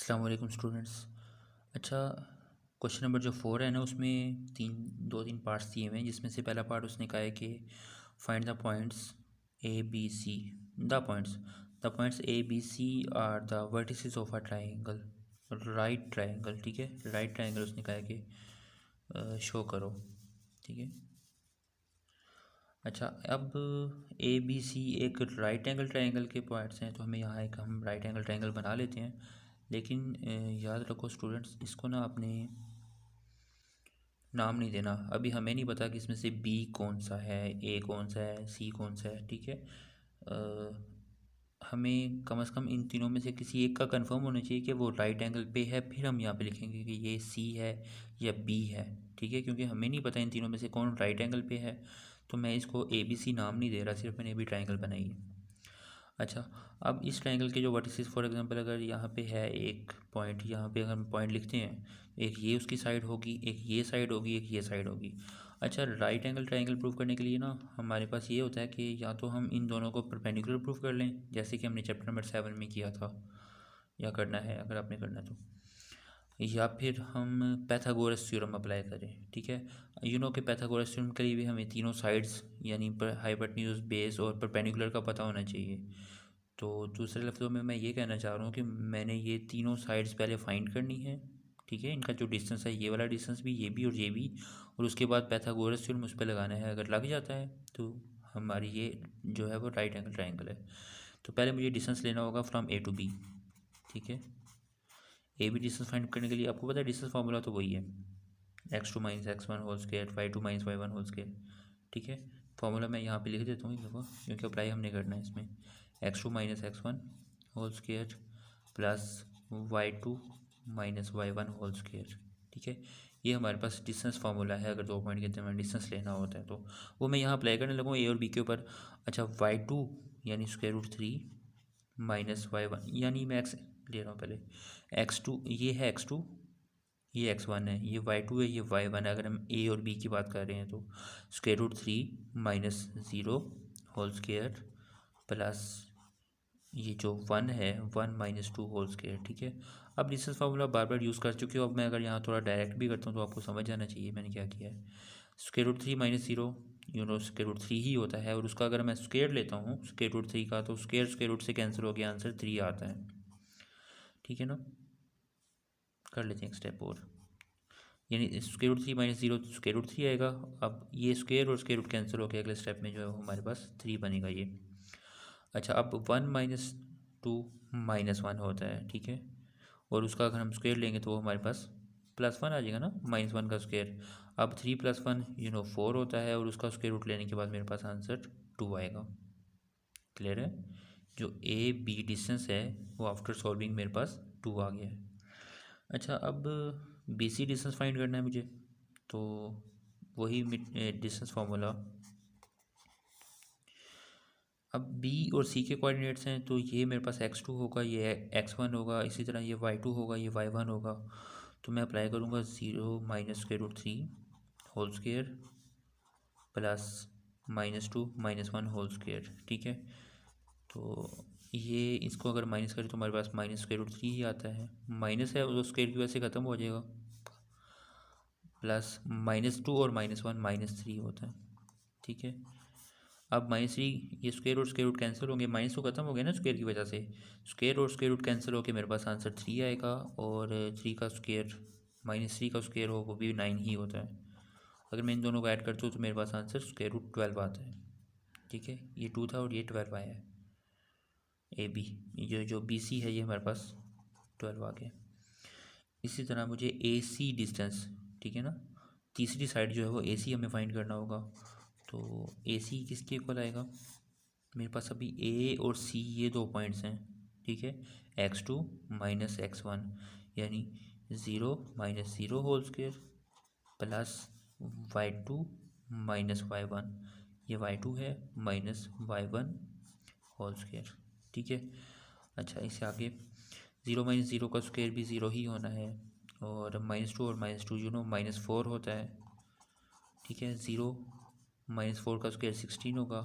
अस्सलाम वालेकुम स्टूडेंट्स। अच्छा, क्वेश्चन नंबर जो 4 है ना, उसमें दो तीन पार्ट्स दिए हुए हैं, जिसमें से पहला पार्ट उसने कहा है कि find the points A B C. The points A B C are the vertices of a triangle, right triangle. ठीक है, राइट ट्राइंगल उसने कहा है कि शो करो। ठीक है। अच्छा, अब ए बी सी एक राइट एंगल ट्राइंगल के पॉइंट्स हैं, तो हमें यहाँ एक हम राइट एंगल ट्राइंगल बना लेते हैं। लेकिन याद रखो स्टूडेंट्स, इसको ना आपने नाम नहीं देना। अभी हमें नहीं पता कि इसमें से बी कौन सा है, ए कौन सा है, सी कौन सा है। ठीक है। हमें कम से कम इन तीनों में से किसी एक का कंफर्म होना चाहिए कि वो राइट एंगल पे है, फिर हम यहाँ पे लिखेंगे कि ये सी है या बी है। ठीक है, क्योंकि हमें नहीं पता इन तीनों में से कौन राइट एंगल पे है, तो मैं इसको ए बी सी नाम नहीं दे रहा, सिर्फ मैंने ए बी ट्राइंगल बनाई है। अच्छा, अब इस ट्राइंगल के जो वर्टिसेस, फॉर एग्जांपल अगर यहाँ पे है एक पॉइंट, यहाँ पे अगर हम पॉइंट लिखते हैं, एक ये उसकी साइड होगी, एक ये साइड होगी, एक ये साइड होगी। अच्छा, राइट एंगल ट्राइंगल प्रूव करने के लिए ना हमारे पास ये होता है कि या तो हम इन दोनों को परपेंडिकुलर प्रूव कर लें, जैसे कि हमने चैप्टर नंबर 7 में किया था, या करना है अगर आपने करना है तो, या फिर हम पैथागोरस थ्योरम अप्लाई करें। ठीक है। कि पैथागोरस थ्योरम के लिए भी हमें तीनों साइड्स यानी हाइपोटेन्यूज, बेस और परपेंडिकुलर का पता होना चाहिए। तो दूसरे लफ्ज़ों में मैं ये कहना चाह रहा हूँ कि मैंने ये तीनों साइड्स पहले फाइंड करनी है। ठीक है, इनका जो डिस्टेंस है, ये वाला डिस्टेंस भी, ये भी और ये भी, और उसके बाद पैथागोरस थ्योरम उस पर लगाना है। अगर लग जाता है तो हमारी ये जो है वो राइट एंगल ट्राइंगल है। तो पहले मुझे डिस्टेंस लेना होगा फ्रॉम ए टू बी। ठीक है। ए बी डिस्टेंस फाइंड करने के लिए आपको पता है डिस्टेंस फार्मूला तो वही है, x2 - x1 whole square, y2 - y1 whole square. ठीक है। फार्मूला मैं यहाँ पे लिख देता हूँ, देखो, क्योंकि अप्लाई हमने करना है इसमें। x2 - x1 whole square plus y2 - y1 whole square. ठीक है, ये हमारे पास डिस्टेंस फार्मूला है, अगर 2 पॉइंट के दरमियान डिस्टेंस लेना होता है तो वो मैं यहाँ अप्लाई करने लगूँ ए और बी के ऊपर। अच्छा, y2 यानी √3 माइनस y1, यानी मैं x ले रहा हूँ पहले, x2 ये है, x2 ये x1 है, ये y2 है, ये y1 है। अगर हम ए और बी की बात कर रहे हैं तो √3 माइनस 0 होल स्क्वायर प्लस ये जो 1 है, 1 - 2 होल स्क्वायर। ठीक है। अब डिस्टेंस फार्मूला बार बार यूज़ कर चुके हो, अब मैं अगर यहाँ थोड़ा डायरेक्ट भी करता हूँ तो आपको समझ जाना चाहिए मैंने क्या किया है। √3 - 0 √3 ही होता है, और उसका अगर मैं स्क्वायर लेता हूँ √3 का, तो स्क्वायर से कैंसिल हो गया, आंसर 3 आता है। ठीक है ना। कर लेते हैं एक स्टेप और, यानी √3 - 0 √3 आएगा। अब ये स्क्वायर और स्क्वायर रूट कैंसिल हो गया, अगले स्टेप में जो है वो हमारे पास 3 बनेगा ये। अच्छा, अब 1 - 2 -1 होता है। ठीक है, और उसका अगर हम स्क्वायर लेंगे तो वो हमारे पास +1 आ जाएगा ना, -1 का स्क्वायर। अब 3 + 1 4 होता है, और उसका स्क्वायर रूट लेने के बाद मेरे पास आंसर 2 आएगा। क्लियर है। जो ए बी डिस्टेंस है वो आफ्टर सॉल्विंग मेरे पास 2 आ गया है। अच्छा, अब बी सी डिस्टेंस फाइंड करना है मुझे, तो वही डिस्टेंस फार्मूला। अब बी और सी के कोऑर्डिनेट्स हैं, तो ये मेरे पास x2 होगा, ये x1 होगा, इसी तरह ये y2 होगा, ये y1 होगा। तो मैं अप्लाई करूँगा 0 minus √3 whole square plus -2 -1 whole square. ठीक है। तो ये इसको अगर माइनस करें तो हमारे पास -√3 ही आता है, माइनस है वो स्क्वायर की वजह से ख़त्म हो जाएगा, प्लस -2 और -1 -3 होता है। ठीक है। अब -3, ये स्क्वायर रूट कैंसिल होंगे, माइनस तो खत्म हो गया ना स्क्वायर की वजह से, स्क्वायर रूट कैंसिल होकर मेरे पास आंसर 3 आएगा, और 3 का स्क्वायर -3 का स्क्वायर हो वो भी 9 ही होता है। अगर मैं इन दोनों को ऐड करता हूँ तो मेरे पास आंसर √12 आता है। ठीक है, ये 2 था और ये 12 आया है। ए बी, जो बी सी है ये हमारे पास 12 आ गया। इसी तरह मुझे ए सी डिस्टेंस, ठीक है ना, तीसरी साइड जो है वो ए सी हमें फाइंड करना होगा। तो ए सी किसके इक्वल आएगा, मेरे पास अभी ए और सी ये 2 पॉइंट्स हैं। ठीक है, x2 - x1 यानी 0 - 0 whole square plus y2 - y1, ये y2 है, माइनस y1 होल स्क्वायर। ठीक है। अच्छा, इससे आगे 0 - 0 का स्क्वायर भी 0 ही होना है, और -2 और -2 -4 होता है। ठीक है, 0 - 4 का स्क्वायर 16 होगा,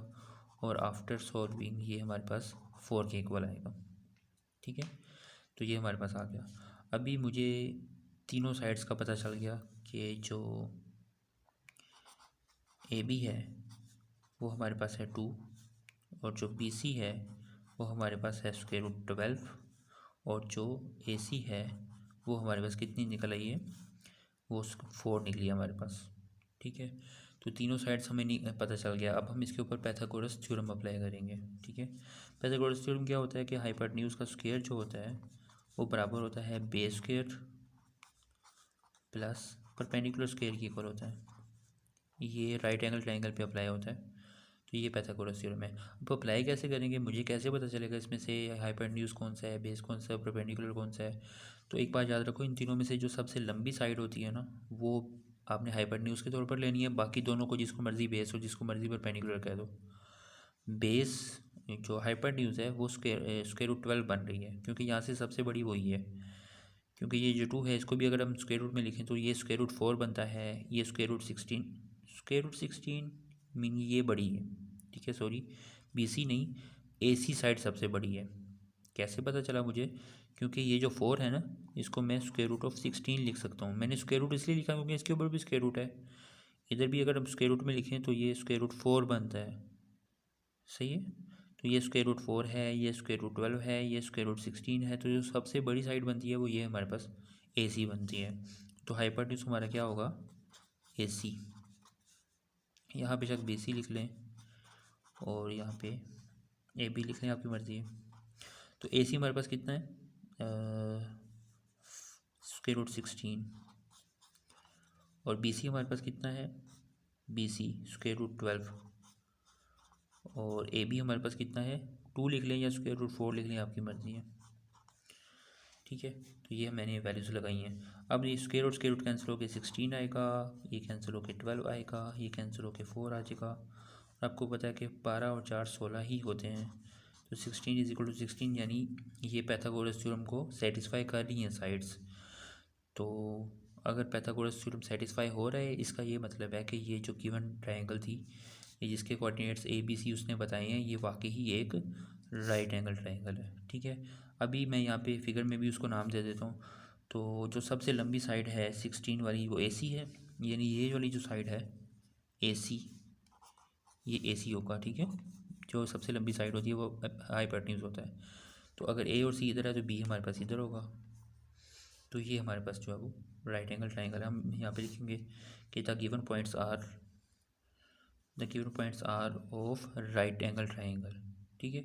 और आफ्टर सॉल्विंग ये हमारे पास 4 के इक्वल आएगा। ठीक है। तो ये हमारे पास आ गया। अभी मुझे तीनों साइड्स का पता चल गया कि जो ए बी है वो हमारे पास है 2, और जो बी सी है वो हमारे पास है √12, और जो ए सी है वो हमारे पास कितनी निकल आई है, वो 4 निकली है हमारे पास। ठीक है, तो तीनों साइड्स हमें नहीं पता चल गया। अब हम इसके ऊपर पाइथागोरस थ्योरम अप्लाई करेंगे। ठीक है, पाइथागोरस थ्योरम क्या होता है कि हाइपोटेन्यूज का स्क्वायर जो होता है वो बराबर होता है base square plus perpendicular square के इक्वल होता है। ये राइट एंगल ट्रायंगल पे अप्लाई होता है। तो ये पाइथागोरस थ्योरम है। अब अप्लाई कैसे करेंगे, मुझे कैसे पता चलेगा इसमें से हाइपोटेन्यूज कौन सा है, बेस कौन सा है, परपेंडिकुलर कौन सा है। तो एक बात याद रखो, इन तीनों में से जो सबसे लंबी साइड होती है ना, वो आपने हाइपोटेन्यूज के तौर पर लेनी है। बाकी दोनों को जिसको मर्जी बेस हो, जिसको मर्जी परपेंडिकुलर कह दो। बेस जो हाइपोटेन्यूज है वो √12 बन रही है, क्योंकि यहाँ से सबसे बड़ी वही है। क्योंकि ये जो 2 है इसको भी अगर हम स्क्वायर रूट में लिखें तो ये √4 बनता है, ये √16 मीन ये बड़ी है। ठीक है, सॉरी, बी सी नहीं, ए सी साइड सबसे बड़ी है। कैसे पता चला मुझे, क्योंकि ये जो 4 है ना, इसको मैं √16 लिख सकता हूँ। मैंने स्क्वायर रूट इसलिए लिखा क्योंकि इसके ऊपर भी स्क्वायर रूट है। इधर भी अगर हम स्क्वायर रूट में लिखें तो ये √4 बनता है। सही है, तो ये √4 है, ये √12 है, ये √16 है। तो जो सबसे बड़ी साइड बनती है वो ये हमारे पास ए सी बनती है। तो हाइपोटेन्यूज हमारा क्या होगा, ए सी। यहाँ बेशक बी सी लिख लें और यहाँ पे ए बी लिख लें, आपकी मर्ज़ी है। तो ए सी हमारे पास कितना है, √16, और बी सी हमारे पास कितना है, बी सी √12, और ए बी हमारे पास कितना है, 2 लिख लें या √4 लिख लें, आपकी मर्ज़ी है। ठीक है, तो ये मैंने वैल्यूज़ लगाई हैं। अब ये स्क्वायर रूट कैंसिल होकर 16 आएगा, ये कैंसिल होकर 12 आएगा, ये कैंसिल होकर 4 आ जाएगा। और आपको पता है कि 12 और 4 16 ही होते हैं। तो 16 = 16, यानी ये पाइथागोरस थ्योरम को सेटिस्फाई कर रही हैं साइड्स। तो अगर पाइथागोरस थ्योरम सेटिस्फाई हो रहा है, इसका ये मतलब है कि ये जो गिवन ट्रायंगल थी, ये जिसके कोऑर्डिनेट्स ए बी सी उसने बताए हैं, ये वाकई ही एक राइट एंगल ट्रायंगल है। ठीक है, अभी मैं यहाँ पे फिगर में भी उसको नाम दे देता हूँ। तो जो सबसे लंबी साइड है 16 वाली, वो ए सी है, यानी ये वाली जो साइड है ए सी, ये ए सी होगा। ठीक है, जो सबसे लंबी साइड होती है वो हाइपोटेन्यूज होता है। तो अगर ए और सी इधर है तो बी हमारे पास इधर होगा। तो ये हमारे पास जो है वो राइट एंगल ट्रायंगल है। हम यहाँ पे लिखेंगे कि the given points are of right angle triangle. ठीक है,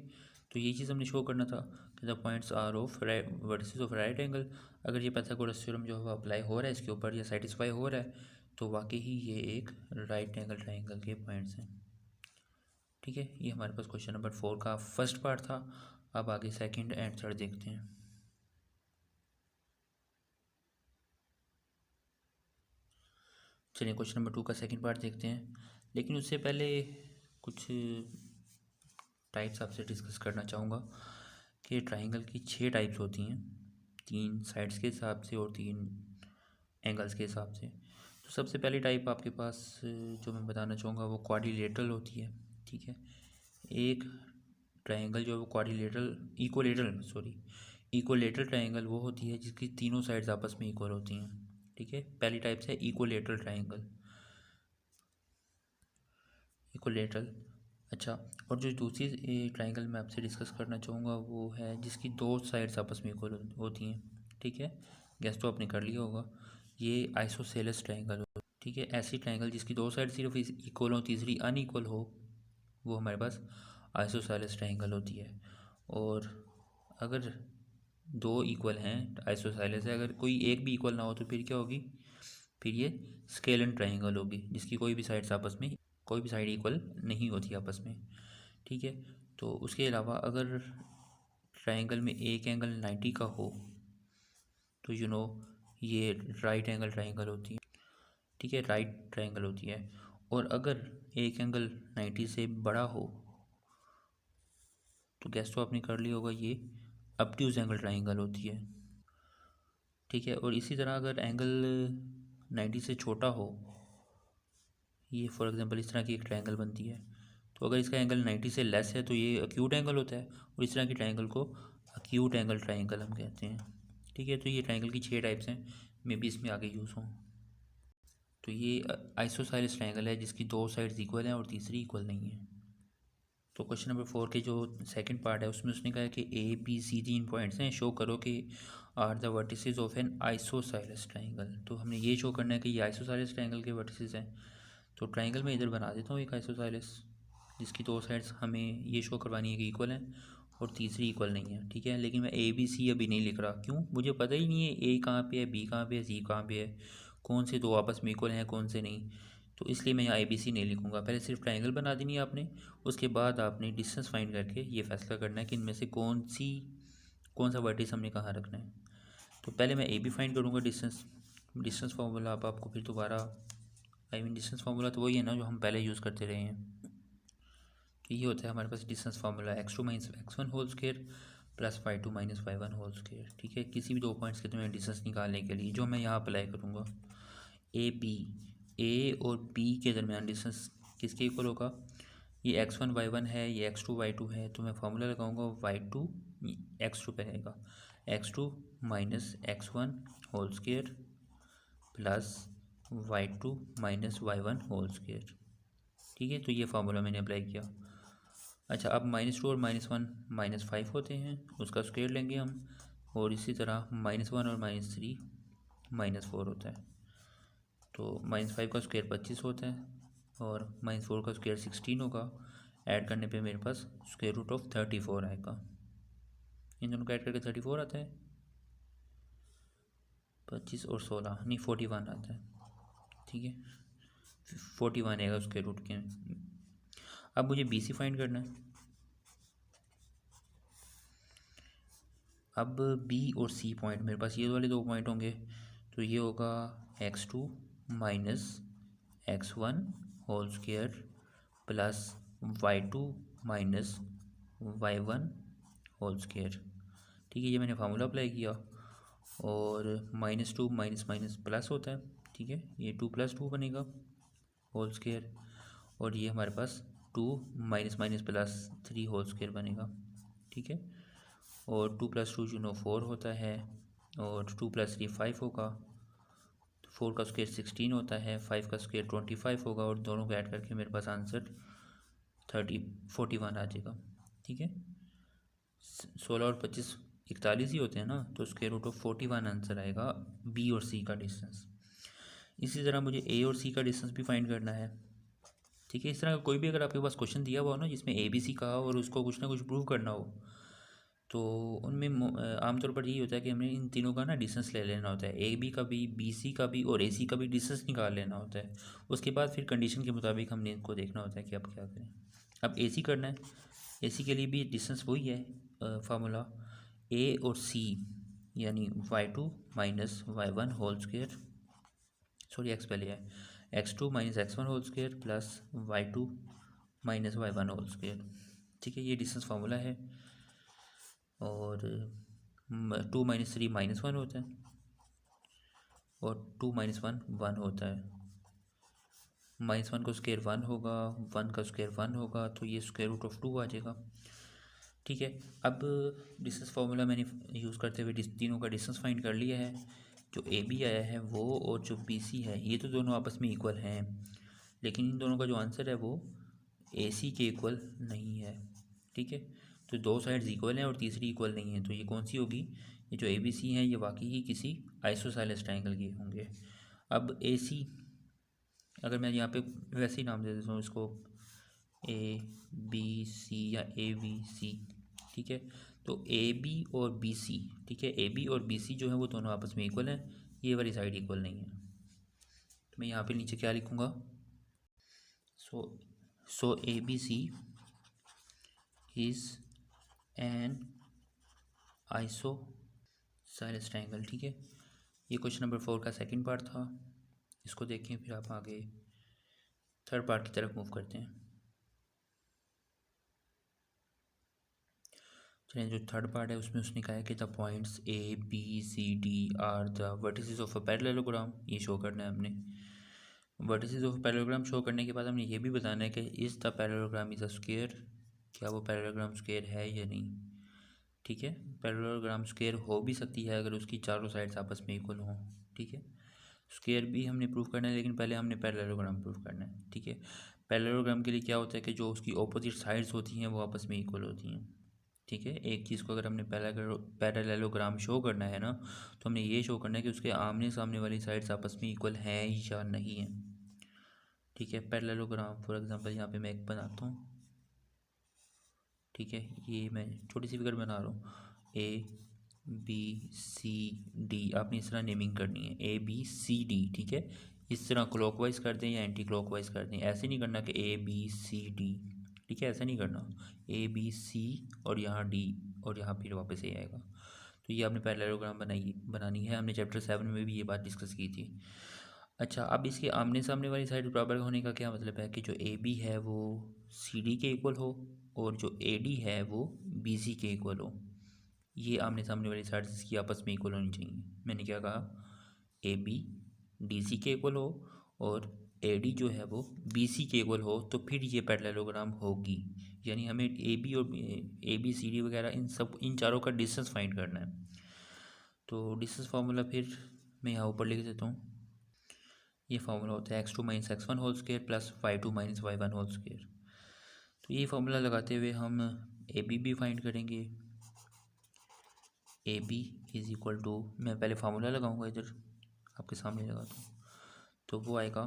तो ये चीज़ हमने शो करना था कि the points are of vertices of right angle. अगर ये पाइथागोरस थ्योरम जो है अप्लाई हो रहा है इसके ऊपर, या सेटिस्फाई हो रहा है, तो वाकई ही ये एक राइट एंगल ट्रायंगल के पॉइंट्स हैं। ठीक है, ये हमारे पास क्वेश्चन नंबर 4 का फर्स्ट पार्ट था। अब आगे सेकंड एंड थर्ड देखते हैं। चलिए क्वेश्चन नंबर 2 का सेकंड पार्ट देखते हैं, लेकिन उससे पहले कुछ टाइप्स आपसे डिस्कस करना चाहूँगा कि ट्राइंगल की 6 टाइप्स होती हैं, 3 साइड्स के हिसाब से और 3 एंगल्स के हिसाब से। तो सबसे पहली टाइप आपके पास जो मैं बताना चाहूँगा वो क्वाड्रिलेटरल होती है। ठीक है, एक ट्राइंगल जो है वो इक्वलेटरल ट्राइंगल वो होती है जिसकी तीनों साइड्स आपस में इक्वल होती हैं। ठीक है, पहली टाइप है इक्वलेटरल ट्राइंगल। अच्छा, और जो दूसरी ट्राइंगल मैं आपसे डिस्कस करना चाहूँगा वो है जिसकी 2 साइड्स आपस में इक्वल होती हैं। ठीक है, गैस तो आपने कर लिया होगा, ये आइसोसेलेस ट्राइंगल हो। ठीक है, ऐसी ट्राइंगल जिसकी 2 साइड सिर्फ इक्वल हो, तीसरी अनइक्वल हो, वो हमारे पास आइसोसेलेस ट्राइंगल होती है। और अगर 2 इक्वल हैं आइसोसेलेस है, अगर कोई एक भी इक्वल ना हो तो फिर क्या होगी, फिर ये स्केलन ट्राइंगल होगी जिसकी कोई भी साइड इक्वल नहीं होती आपस में। ठीक है, तो उसके अलावा अगर ट्राइंगल में एक एंगल 90 का हो तो ये राइट एंगल ट्राइंगल होती है। ठीक है, राइट ट्राइंगल होती है। और अगर एक एंगल 90 से बड़ा हो तो गैस तो आपने कर लिया होगा, ये ऑब्ट्यूज एंगल ट्राइंगल होती है। ठीक है, और इसी तरह अगर एंगल 90 से छोटा हो, ये फॉर एग्जांपल इस तरह की एक ट्रायंगल बनती है, तो अगर इसका एंगल 90 से लेस है तो ये एक्यूट एंगल होता है, और इस तरह की ट्रायंगल को अक्यूट एंगल ट्राइंगल हम कहते हैं। ठीक है, तो ये ट्राइंगल की 6 टाइप्स हैं, मे बी इसमें आगे यूज़ हों। तो ये आइसोसेलेस ट्राइंगल है जिसकी 2 साइड्स इक्वल हैं और तीसरी इक्वल नहीं है। तो क्वेश्चन नंबर 4 के जो सेकंड पार्ट है उसमें उसने कहा है कि ए बी सी 3 पॉइंट्स हैं, शो करो कि are the vertices of an isosceles triangle. तो हमने ये शो करना है कि ये आइसोसेलेस ट्राइंगल के वर्टिसेस हैं। तो ट्राइंगल में इधर बना देता हूँ एक आइसोसेलेस जिसकी 2 साइड्स हमें ये शो करवानी है कि इक्वल हैं और तीसरी इक्वल नहीं है। ठीक है, लेकिन मैं ए बी सी अभी नहीं लिख रहा, क्यों? मुझे पता ही नहीं है ए कहाँ पे है, बी कहाँ पे है, सी कहाँ पे है, कौन से दो आपस में इक्वल हैं कौन से नहीं। तो इसलिए मैं यहाँ ए बी सी नहीं लिखूँगा। पहले सिर्फ ट्राइंगल बना देनी है आपने, उसके बाद आपने डिस्टेंस फाइंड करके ये फैसला करना है कि इनमें से कौन सा वर्टिस हमने कहाँ रखना है। तो पहले मैं ए बी फाइंड करूँगा डिस्टेंस फार्मूला आप आपको फिर दोबारा डिस्टेंस फार्मूला तो वही है ना जो हम पहले यूज़ करते रहे हैं। तो ये होता है हमारे पास distance formula x2 minus x1 whole square plus y2 minus y1 whole square. ठीक है, किसी भी 2 पॉइंट्स के तुम्हें डिस्टेंस निकालने के लिए जो मैं यहाँ अप्लाई करूँगा ए और बी के दरमियान डिस्टेंस किसके इक्वल होगा? ये x1 y1 है, ये x2 y2 है, तो मैं फार्मूला लगाऊंगा y2 x2 पे रहेगा x2 minus x1 whole square plus y2 minus y1 whole square. ठीक है, तो ये फार्मूला मैंने अप्लाई किया। अच्छा, अब -2 और -1 -5 होते हैं, उसका स्क्वायर लेंगे हम, और इसी तरह -1 और -3 -4 होता है। तो -5 का स्क्वायर 25 होता है और -4 का स्क्वायर 16 होगा। ऐड करने पे मेरे पास स्क्वायर रूट ऑफ 34 आएगा। इन दोनों को ऐड करके 34 आता है, 25 और 16 नहीं 41 आता है। ठीक है, 41 आएगा स्क्वायर रूट के। अब मुझे बी सी फाइंड करना है। अब बी और सी पॉइंट मेरे पास ये वाले 2 पॉइंट होंगे, तो ये होगा x2 minus x1 whole square plus y2 minus y1 whole square. ठीक है, ये मैंने फार्मूला अप्लाई किया और -2 माइनस माइनस प्लस होता है। ठीक है, ये 2 + 2 बनेगा होल स्क्वायर, और ये हमारे पास 2 minus minus plus 3 whole square बनेगा। ठीक है, और 2 + 2 4 होता है और 2 + 3 5 होगा। 4 का स्क्वायर 16 होता है, 5 का स्क्वायर 25 होगा, और दोनों को ऐड करके मेरे पास आंसर 41 आ जाएगा। ठीक है, 16 और 25 41 ही होते हैं ना, तो स्क्वायर रूट ऑफ 41 आंसर आएगा बी और सी का डिस्टेंस। इसी तरह मुझे ए और सी का डिस्टेंस भी फाइंड करना है। ठीक है, इस तरह का कोई भी अगर आपके पास क्वेश्चन दिया हुआ हो ना जिसमें ए बी सी कहा और उसको कुछ ना कुछ प्रूव करना हो, तो उनमें आमतौर पर यही होता है कि हमें इन तीनों का ना डिस्टेंस ले लेना होता है, ए बी का भी, बी सी का भी और ए सी का भी डिस्टेंस निकाल लेना होता है। उसके बाद फिर कंडीशन के मुताबिक हमने इनको देखना होता है कि अब क्या करें। अब ए सी करना है, ए सी के लिए भी डिस्टेंस वही है, फार्मूला ए और सी यानी y2 minus y1 whole square, sorry x पहले है, x2 minus x1 whole square plus y2 minus y1 whole square. ठीक है, ये डिस्टेंस फार्मूला है, और 2 - 3 -1 होता है और 2 - 1 1 होता है। -1 का स्क्वायर 1 होगा, 1 का स्क्वायर 1 होगा, तो ये स्क्वायर रूट ऑफ 2 आ जाएगा। ठीक है, अब डिस्टेंस फार्मूला मैंने यूज़ करते हुए तीनों का डिस्टेंस फाइंड कर लिया है। जो ए बी आया है वो और जो बी सी है ये तो दोनों आपस में इक्वल हैं, लेकिन इन दोनों का जो आंसर है वो ए सी के इक्वल नहीं है। ठीक है, तो 2 साइड्स इक्वल हैं और तीसरी इक्वल नहीं है, तो ये कौन सी होगी? ये जो ए बी सी हैं ये वाकई ही किसी आइसोसेलेस ट्राइंगल के होंगे। अब ए सी अगर मैं यहाँ पे वैसे ही नाम दे देता हूँ इसको ए बी सी या ए बी सी। ठीक है, तो ए बी और बी सी, ठीक है, ए बी और बी सी जो है वो दोनों आपस में इक्वल हैं, ये वाली साइड इक्वल नहीं है। तो मैं यहाँ पे नीचे क्या लिखूँगा? So A B C is an isosceles triangle. ठीक है, ये क्वेश्चन नंबर 4 का सेकंड पार्ट था। इसको देखें, फिर आप आगे थर्ड पार्ट की तरफ मूव करते हैं। चलिए, जो थर्ड पार्ट है उसमें उसने कहा है कि the points A B C D are the vertices of a parallelogram. ये शो करना है हमने। वर्टिसेस ऑफ पैरेललोग्राम शो करने के बाद हमने ये भी बताना है कि is the parallelogram is a square, क्या वो पैरेललोग्राम स्क्वायर है या नहीं। ठीक है। पैरेललोग्राम स्क्वायर हो भी सकती है अगर उसकी चारों साइड्स आपस में इक्वल हों। ठीक है, स्क्वायर भी हमने प्रूव करना है, लेकिन पहले हमने पैरेललोग्राम प्रूव करना है। ठीक है, पैरेललोग्राम के लिए क्या होता है कि जो उसकी ऑपोजिट साइड्स होती हैं वो आपस में इक्वल होती हैं। ठीक है, एक चीज़ को अगर हमने पैरेललोग्राम शो करना है ना, तो हमने ये शो करना है कि उसके आमने सामने वाली साइड्स आपस में इक्वल हैं या नहीं है। ठीक है, पैरेललोग्राम फॉर एग्जांपल यहाँ पे मैं एक बनाता हूँ। ठीक है, ये मैं छोटी सी फिगर बना रहा हूँ, ABCD, आपने इस तरह नेमिंग करनी है ABCD। ठीक है, इस तरह क्लॉकवाइज कर दें या एंटी क्लॉकवाइज कर दें, ऐसे नहीं करना कि ABCD। ठीक है, ऐसा नहीं करना, ABC और यहाँ D और यहाँ फिर वापस A आएगा। तो ये आपने पैरेललोग्राम बनानी है, हमने चैप्टर 7 में भी ये बात डिस्कस की थी। अच्छा, अब इसके आमने सामने वाली साइड बराबर होने का क्या मतलब है कि जो AB है वो CD के इक्वल हो और जो AD है वो BC के इक्वल हो। ये आमने सामने वाली साइड इसकी आपस में इक्वल होनी चाहिए। मैंने क्या कहा, AB DC के इक्वल हो और AD जो है वो BC के इक्वल हो, तो फिर ये पैरेललोग्राम होगी। यानी हमें AB और ABCD वगैरह इन चारों का डिस्टेंस फाइंड करना है। तो डिस्टेंस फार्मूला फिर मैं यहाँ ऊपर लिख देता हूँ। ये फार्मूला होता है x2 minus x1 whole square plus y2 minus y1 whole square. तो ये फार्मूला लगाते हुए हम AB भी फाइंड करेंगे। AB इज़ इक्वल टू, मैं पहले फार्मूला लगाऊंगा इधर आपके सामने लगाता हूँ, तो वो आएगा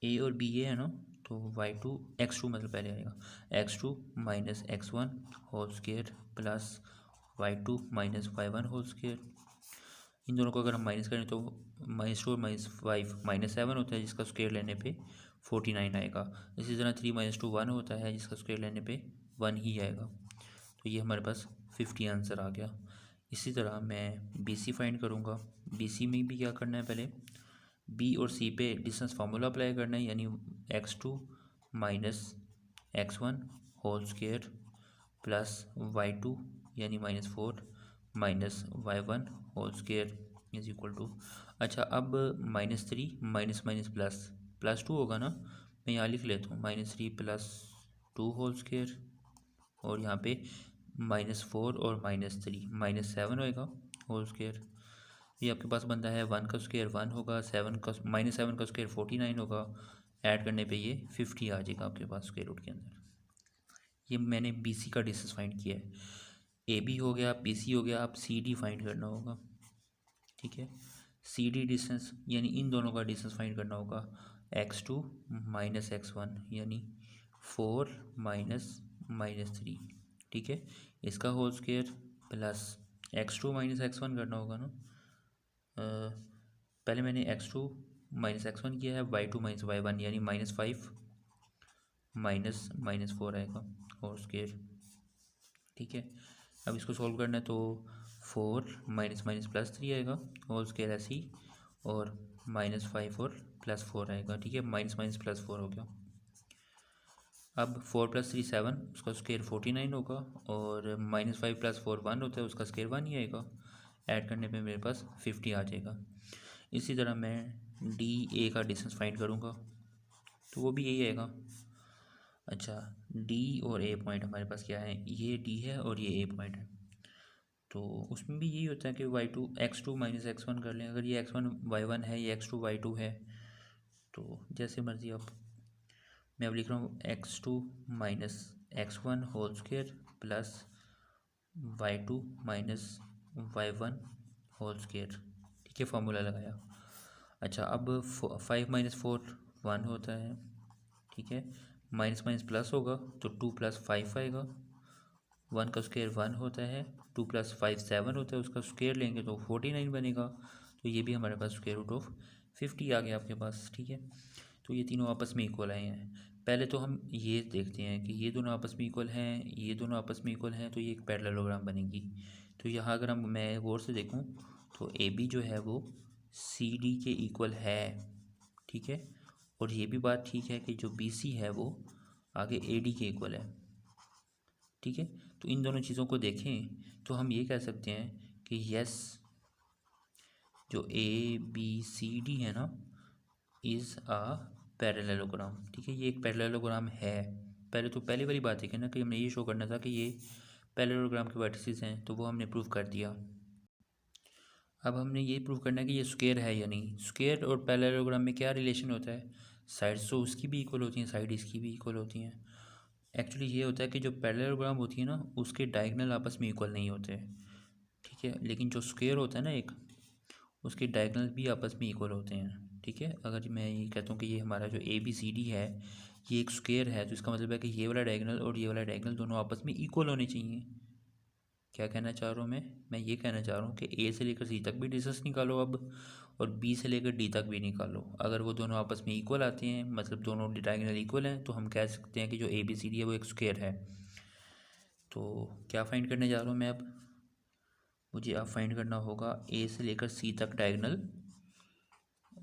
A और B ये है ना, तो y2 x2 मतलब पहले आएगा x2 minus x1 whole square plus y2 minus y1 whole square. इन दोनों को अगर हम माइनस करें तो -2 और -5 -7 होता है, जिसका स्क्वायर लेने पे 49 आएगा। इसी तरह 3 - 2 1 होता है, जिसका स्क्वायर लेने पे 1 ही आएगा। तो ये हमारे पास 50 आंसर आ गया। इसी तरह मैं BC फाइंड करूँगा। BC में भी क्या करना है, पहले B और C पे डिस्टेंस फार्मूला अप्लाई करना है, यानी x2 minus x1 whole square plus y2 यानी -4 minus y1 whole square is equal to, अच्छा अब -3 माइनस माइनस प्लस +2 होगा ना, मैं यहाँ लिख लेता हूँ -3 + 2 होल स्क्वायर और यहाँ पे -4 और -3 -7 होएगा होल स्क्वायर। ये आपके पास बनता है 1 का स्क्वायर 1 होगा, 7 का स्क्वायर 49 होगा, ऐड करने पे ये 50 आ जाएगा आपके पास स्क्वायर रूट के अंदर। ये मैंने BC का डिस्टेंस फाइंड किया है। AB हो गया, BC हो गया, अब CD फाइंड करना होगा। ठीक है, CD डिस्टेंस यानी इन दोनों का डिस्टेंस फाइंड करना होगा, x2 माइनस x1 यानी 4 माइनस -3। ठीक है, इसका whole square plus x2 minus x1 करना होगा ना, पहले मैंने x2 माइनस x1 किया है, y2 माइनस y1 यानी -5 माइनस -4 आएगा होल स्क्वायर। ठीक है, अब इसको सॉल्व करना है तो 4 माइनस माइनस +3 आएगा होल स्क्वायर ऐसे ही, और -5 और +4 आएगा। ठीक है, माइनस माइनस +4 हो गया। अब 4 + 3 7, उसका स्क्वायर 49 होगा, और -5 + 4 1 होता है, उसका स्क्वायर 1 ही आएगा। ऐड करने पे मेरे पास 50 आ जाएगा। इसी तरह मैं DA का डिस्टेंस फाइंड करूँगा, तो वो भी यही आएगा। अच्छा, D और A पॉइंट हमारे पास क्या है, ये D है और ये A पॉइंट है, तो उसमें भी यही होता है कि y2 x2 माइनस x1 कर लें। अगर ये x1 y1 है, ये x2 y2 है, तो जैसे मर्जी आप, मैं अब लिख रहा हूँ x2 minus x1 whole square plus y2 minus y1 whole square. ठीक है, फार्मूला लगाया। अच्छा, अब 5 - 4 1 होता है। ठीक है, माइनस माइनस प्लस होगा तो 2 + 5 आएगा, 1 का स्क्वायर 1 होता है, 2 + 5 7 होता है, उसका स्क्वायर लेंगे तो 49 बनेगा। तो ये भी हमारे पास स्क्वायर रूट ऑफ 50 आ गया आपके पास। ठीक है, तो ये तीनों आपस में इक्वल आए हैं। पहले तो हम ये देखते हैं कि ये दोनों आपस में इक्वल हैं, ये दोनों आपस में इक्वल हैं, तो ये एक पैरेललोग्राम बनेगी। तो यहाँ अगर मैं गौर से देखूँ तो AB जो है वो CD के इक्वल है। ठीक है, और ये भी बात ठीक है कि जो BC है वो आगे AD के इक्वल है। ठीक है, तो इन दोनों चीज़ों को देखें तो हम ये कह सकते हैं कि यस, जो ABCD है ना, इज़ अ पैरेललोग्राम। ठीक है, ये एक पैरेललोग्राम है। पहले तो पहली वाली बात है कि ना, कि हमने ये शो करना था कि ये पैरेललोग्राम के वर्टिसेस हैं, तो वो हमने प्रूव कर दिया। अब हमने ये प्रूव करना है कि ये स्क्वायर है या नहीं। स्क्वायर और पैरेललोग्राम में क्या रिलेशन होता है, साइड्स तो उसकी भी इक्वल होती हैं, साइड इसकी भी इक्वल होती हैं। एक्चुअली ये होता है कि जो पैरेललोग्राम होती है ना, उसके डायगोनल आपस में इक्वल नहीं होते, ठीक है। लेकिन जो स्क्वायर होता है ना एक, उसके डायगोनल भी आपस में इक्वल होते हैं, ठीक है। अगर मैं ये कहता हूँ कि ये हमारा जो ABCD है ये एक स्क्वायर है, तो इसका मतलब है कि ये वाला डायगोनल और ये वाला डायगोनल दोनों आपस में इक्वल होने चाहिए। क्या कहना चाह रहा हूँ मैं ये कहना चाह रहा हूँ कि A से लेकर C तक भी डिस्टेंस निकालो अब, और B से लेकर D तक भी निकालो। अगर वो दोनों आपस में इक्वल आते हैं, मतलब दोनों डायगोनल इक्वल हैं, तो हम कह सकते हैं कि जो ABCD है वो एक स्क्वायर है। तो क्या फाइंड करने जा रहा हूँ मैं अब, मुझे अब फाइंड करना होगा A से लेकर C तक डायगोनल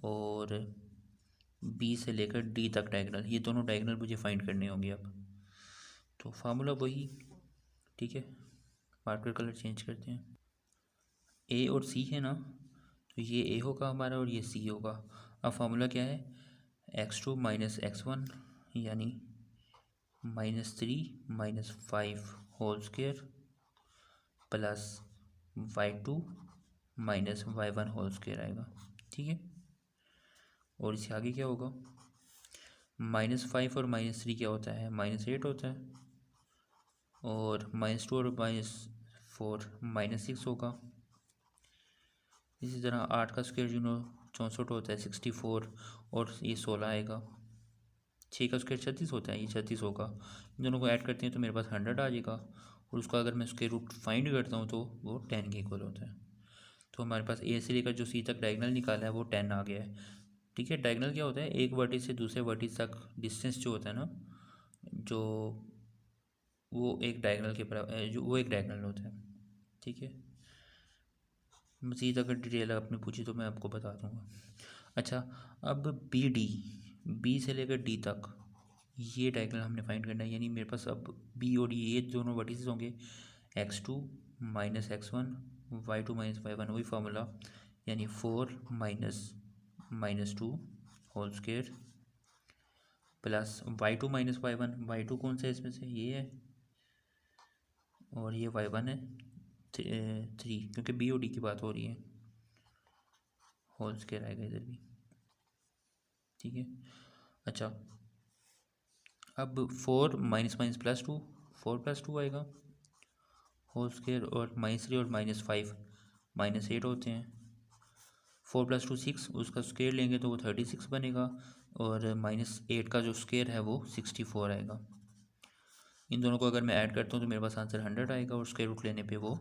और B से लेकर D तक डायगोनल, ये दोनों डायगोनल मुझे फाइंड करने होंगे अब। तो फार्मूला वही, ठीक है। मार्कर कलर चेंज करते हैं। A और C है ना, तो ये A होगा हमारा और ये C होगा। अब फार्मूला क्या है, x2 माइनस x1 यानी -3 - 5 whole square plus y2 minus y1 whole square आएगा, ठीक है। और इससे आगे क्या होगा, -5 और -3 क्या होता है, -8 होता है, और -2 और -4 -6 होगा। इसी तरह 8 का स्क्वायर 64 होता है, 64, और ये 16 आएगा। 6 का स्क्वायर 36 होता है, ये 36 होगा। इन दोनों को ऐड करते हैं तो मेरे पास 100 आ जाएगा, और उसका अगर मैं स्क्वायर रूट फाइंड करता हूँ तो वो 10 के इक्वल होता है। तो हमारे पास A से लेकर जो C तक डायगोनल निकाला है वो 10 आ गया है, ठीक है। डायगोनल क्या होता है, एक वर्टिस से दूसरे वर्टिस तक डिस्टेंस जो होता है ना, जो वो एक डायगोनल के बराबर, जो वो एक डायगोनल होता है, ठीक है। मज़ीद अगर डिटेल आपने पूछी तो मैं आपको बता दूंगा। अच्छा, अब B से लेकर D तक ये डायगोनल हमने फाइंड करना है, यानी मेरे पास अब B और D ये दोनों वर्टिसेस होंगे, x2 minus x1 y2 minus y1, वही फार्मूला, यानी 4 minus 2 whole square plus y2 minus y1, y2 कौन सा है इसमें से, ये है, और ये y1 है 3, क्योंकि B और D की बात हो रही है, होल स्क्वायर आएगा इधर भी, ठीक है। अच्छा, अब 4 माइनस माइनस प्लस 2, 4 + 2 आएगा होल स्क्वायर, और -3 और -5 -8 होते हैं। 4 + 2 6, उसका स्क्वायर लेंगे तो वो 36 बनेगा, और -8 का जो स्क्वायर है वो 64 आएगा। इन दोनों को अगर मैं ऐड करता हूँ तो मेरे पास आंसर 100 आएगा, और स्क्वायर रूट लेने पे वो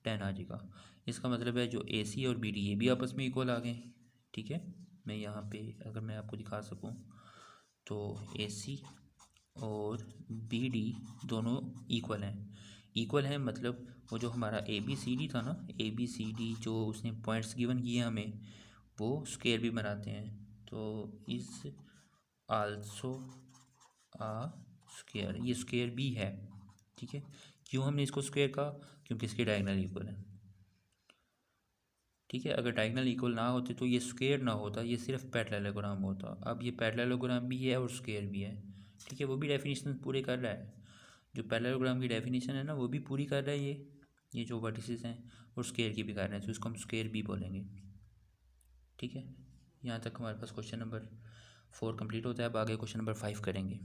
10 आ जाएगा। इसका मतलब है जो AC और BD ये भी आपस में इक्वल आ गए, ठीक है। मैं यहाँ पे अगर मैं आपको दिखा सकूँ तो AC और BD दोनों इक्वल हैं, मतलब वो जो हमारा ABCD था ना, ABCD जो उसने पॉइंट्स गिवन किए हमें, वो स्क्वायर भी बनाते हैं। तो इज़ आल्सो आ स्क्वायर, ये स्क्वायर भी है, ठीक है। क्यों हमने इसको स्क्वायर कहा, क्योंकि इसके डायगोनल इक्वल है, ठीक है। अगर डायगोनल इक्वल ना होते तो ये स्क्वायर ना होता, ये सिर्फ पैरेललोग्राम होता। अब ये पैरेललोग्राम भी है और स्क्वायर भी है, ठीक है। वो भी डेफिनेशन पूरे कर रहा है, जो पैरेललोग्राम की डेफिनेशन है ना वो भी पूरी कर रहा है ये जो वर्टिसेस हैं, और स्क्वायर की भी कर रहे हैं, तो इसको हम स्क्वायर भी बोलेंगे, ठीक है। यहाँ तक हमारे पास क्वेश्चन नंबर 4 कंप्लीट होता है। अब आगे क्वेश्चन नंबर 5 करेंगे।